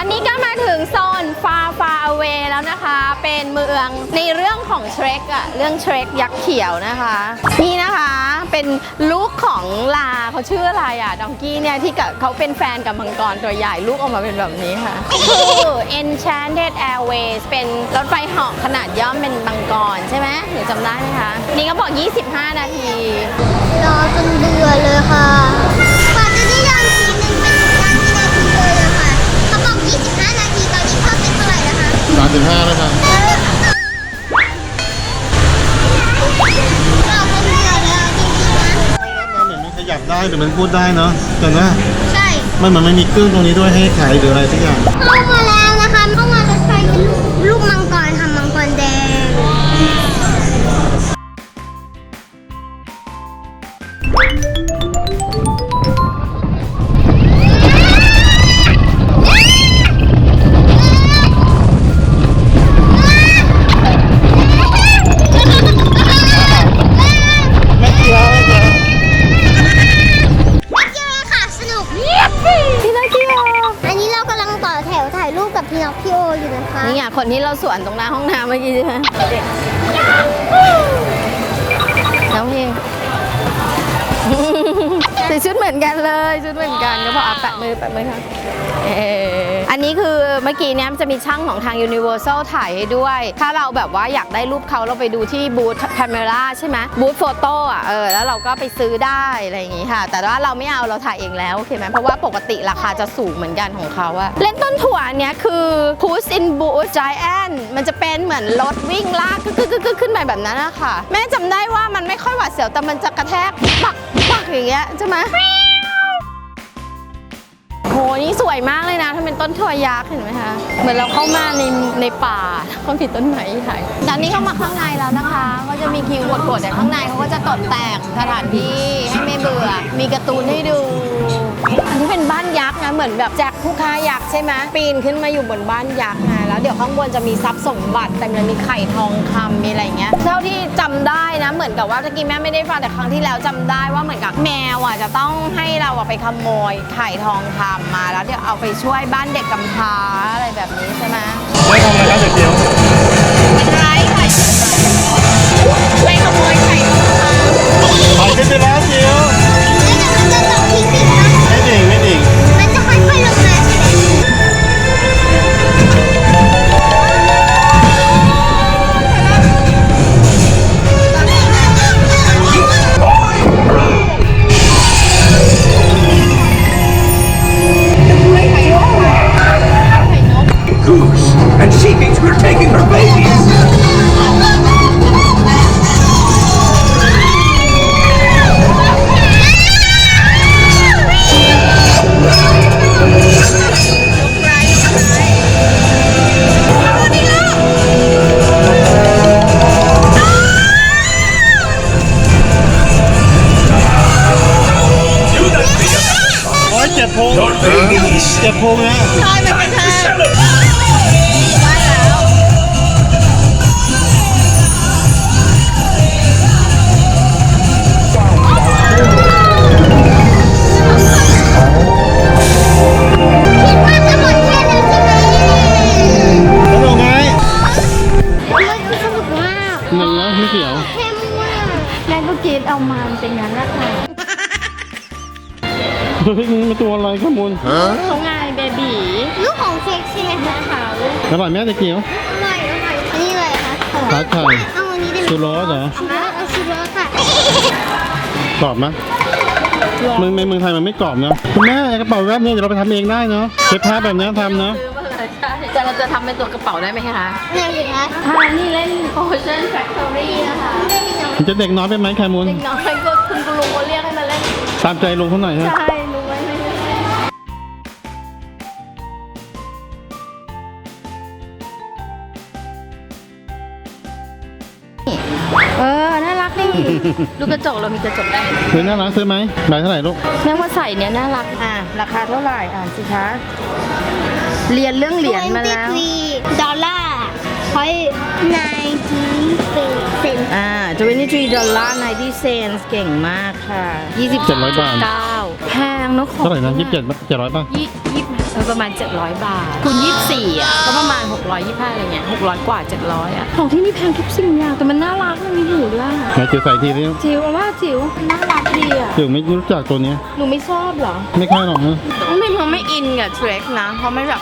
อนนี้ก็มาถึงโซน far away แล้วนะคะ เป็นเมืองในเรื่องของเทรคอะเรื่องเทรคยักษ์เขียวนะคะ นี่นะคะเป็นลูกของลาเขาชื่ออะไรอะดองกี้เนี่ยที่เขาเป็นแฟนกับมังกรตัวใหญ่ลูกออกมาเป็นแบบนี้ค่ะคือ Enchanted Airways เป็นรถไฟเหาะขนาดย่อมเป็นมังกรใช่ไหมหนูจำได้ไหมคะนี่ก็บอก 25 นาที รอจนเบื่อเลยค่ะกว่าจะได้ยานทีนึงเป็นนาทีเลยอะค่ะเขาบอก25 นาทีตอนนี้เข้าเป็นเท่าไหร่แล้วคะ 35แล้วครับ รอจนเบื่อแล้วจริงๆนะ เหมือนมันขยับได้หรือมันพูดได้เนาะแต่ว่า ใช่ มันไม่มีเครื่องตรงนี้ด้วยให้ขายหรืออะไรสักอย่าง เข้ามาแล้วนะคะเข้ามารถไฟเป็นลูกมังกรค่ะมังกรแดงพี่นาเกียว อันนี้เรากำลังต่อแถวถ่ายรูปกับพี่น็อกพี่โออยู่นะคะ นี่ไงคนที่เราสวนตรงหน้าห้องน้ำเมื่อกี้ใช่ไหมน้องพิงใส่ชุดเหมือนกันเลยชุดเหมือนกันก็พอแปะมือค่ะอันนี้คือเมื่อกี้เนี้ยมันจะมีช่างของทาง Universal ถ่ายให้ด้วย ถ้าเราแบบว่าอยากได้รูปเขาเราไปดูที่บูธแคมเมราใช่ไหมบูธโฟโต้อ่ะแล้วเราก็ไปซื้อได้อะไรอย่างงี้ค่ะแต่ว่าเราไม่เอาเราถ่ายเองแล้วโอเคไหมเพราะว่าปกติราคาจะสูงเหมือนกันของเขาอะเล่นต้นถั่วอันเนี้ยคือ Puss in Boots Giant มันจะเป็นเหมือนรถวิ่งลากขึ้นไปแบบนั้นอะค่ะแม่จำได้ว่ามันไม่ค่อยหวาดเสียวแต่มันจะกระแทกปักอย่างเงี้ยใช่ไหมโหนี่สวยมากเลยนะถ้าเป็นต้นถั่วยักษ์เห็นไหมคะเหมือนเราเข้ามาในป่าเขาผิดต้นไม้ถ่ายตอนนี้เข้ามาข้างในแล้วนะคะก็จะมีคิวกดแต่ข้างในเขาก็จะตกแต่งสถานที่ให้ไม่เบื่อมีการ์ตูนให้ดูอันนี้เป็นบ้านยักษ์นะเหมือนแบบแจ็คผู้ค้ายักษ์ใช่ไหมปีนขึ้นมาอยู่บนบ้านยักษ์นะแล้วเดี๋ยวข้างบนจะมีทรัพย์สมบัติแต่มันมีไข่ทองคำมีอะไรเงี้ยเท่าที่จำได้นะเหมือนกับว่าตะกี้แม่ไม่ได้ฟังแต่ครั้งที่แล้วจำได้ว่าเหมือนกับแมวอ่ะจะต้องให้เราไปขโมยไข่ทองคำมาแล้วเดี๋ยวเอาไปช่วยบ้านเด็กกำพร้าอะไรแบบนี้ใช่ไหม ไม่ทำอะไรครับเด็กเดียว มันร้ายไข่ไปขโมยไข่ทองคำ ไปขึ้นไปแล้วเดียว แล้วเดี๋ยวมันจะตกทิ้งๆนะ ไม่ดิ่งไม่ดิ่ง มันจะค่อยๆลงมาใช่ไหม Goose, and she thinks we're taking her babies. Do that to your โอ้ยเจ็บพุง babies. เจ็บพุงนะ ใช่มันเป็นแค่ Celebrate. ได้แล้ว คิดว่าจะหมดแค่นั้นใช่ไหม สนุกไหม มันสนุกมาก หนึ่งแล้วพี่เขียว เข้มมาก แม่ก็คิดเอามาเป็นงั้นแหละค่ะ เฮ้ยนี่มันตัวอะไรข้างบน เขาไงเบบี ลูกของเค้กใช่ไหมคะ ค่ะลูก อร่อยไหมเด็กเขียว อร่อยอันนี้เลยค่ะ ทาร์ตไข่ เอาอันนี้ได้ไหม ชูรสเหรอ เอาชูรสค่ะ กรอบไหมมึงในเมืองไทยมันไม่กรอบเนาะคุณแม่กระเป๋าแรบเนี่ยเดี๋ยวเราไปทำเองได้เนาะเช็ดผ้าแบบนี้ทำเนาะ ซื้อมาเลยใช่จะเราจะทำเป็นตัวกระเป๋าได้ไหมคะ เนี่ยสิคะ นี่เล่น Ocean Factory นะคะ ไม่มีน้อง มันจะเด็กน้อยไปไหมแคมูล เด็กน้อยก็คุณลุงเขาเรียกให้มาเล่น ตามใจลุงเขาหน่อยฮะ ใช่ลุงไม่ได้น่ารักดิดูกระจกเรามีกระจกได้ เฮ้ยน่ารักซื้อไหมใบเท่าไหร่ลูก แม่ว่าใส่เนี้ยน่ารักราคาเท่าไหร่สิคะเรียนเรื่องเหรียญมาแล้ว $23 พอย90 เซนต์ $23.90 เก่งมากค่ะ 700 บาท 9แพงเนอะของ เท่าไหร่นะ27 700ป่ะ 25 มันประมาณ700 บาทคูณ24อ่ะก็ประมาณ625อะไรเงี้ย600 กว่า700อ่ะของที่นี่แพงทุกสิ่งอย่างแต่มันน่ารักมันมีหูด้วย ไหนจิ๋วใส่ทีนี้ จิ๋วว่าจิ๋วน่ารักดีอ่ะ จิ๋วไม่รู้จักตัวเนี้ย หนูไม่ชอบเหรอ ไม่ค่อยหรอกนะ น้องพิมเขาไม่อินกับเทรคนะเพราะไม่แบบ